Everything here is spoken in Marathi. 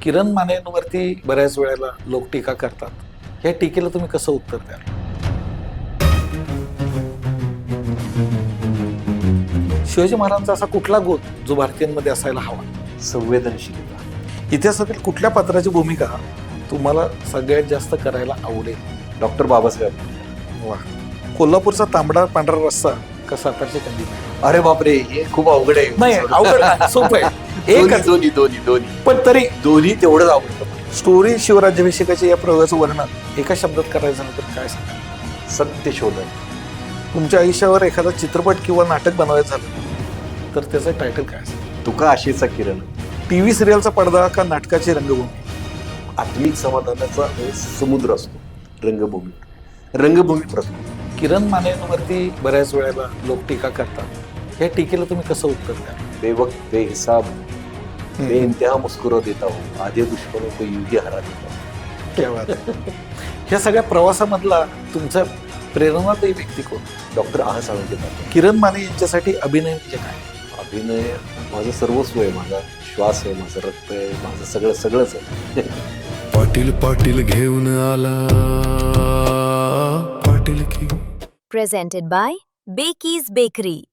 किरण मानेंवरती बऱ्याच वेळेला लोक टीका करतात. या टीकेला तुम्ही कसं उत्तर द्याल? शिवाजी महाराजांचा असा कुठला गुण जो भारतीयांमध्ये असायला हवा? संवेदनशीलता. इतिहासातील कुठल्या पात्राची भूमिका तुम्हाला सगळ्यात जास्त करायला आवडेल? डॉक्टर बाबासाहेब आंबेडकर. वा. कोल्हापूरचा तांबडा पांढरा रस्सा का सातारचे कंदी? अरे बापरे, हे खूप अवघड आहे. नाही अवघड नाही, सोपं आहे. दोन्ही एकच. दोन्ही दोन्ही दोन्ही पण तरी दोन्ही तेवढंच आवडतं. स्टोरी शिवराज्याभिषेकाच्या या प्रयोगाचं वर्णन एका शब्दात करायचं झालं तर काय सांगाल? सत्य शोधन. तुमच्या आयुष्यावर एखादा चित्रपट किंवा नाटक बनवायचं झालं तर त्याचं टायटल काय असेल? तुका आशेचा किरण. टीव्ही सिरियलचा पडदा का नाटकाची रंगभूमी? आत्मिक समाधानाचा समुद्र असतो रंगभूमी. रंगभूमी प्रथम. किरण मानेंवरती बऱ्याच वेळेला लोक टीका करतात. या टीकेला तुम्ही कसं उत्तर द्याल? बेवक्त बेहिसाब बेइंतहा मुस्कुरा देता हो, आधे दुश्मनों को यूं ही हरा देता हो. क्या बात आहे. ह्या सगळ्या प्रवासामधला तुमचा प्रेरणादायी व्यक्ती कोण? डॉक्टर आह साळुंखे पाटील. किरण माने यांच्यासाठी अभिनय म्हणजे काय? अभिनय माझं सर्वस्व आहे, माझा श्वास आहे, माझं रक्त आहे, माझं सगळंच आहे. पाटील पाटील घेऊन आला पाटील की. Presented by Bakey's Bakery.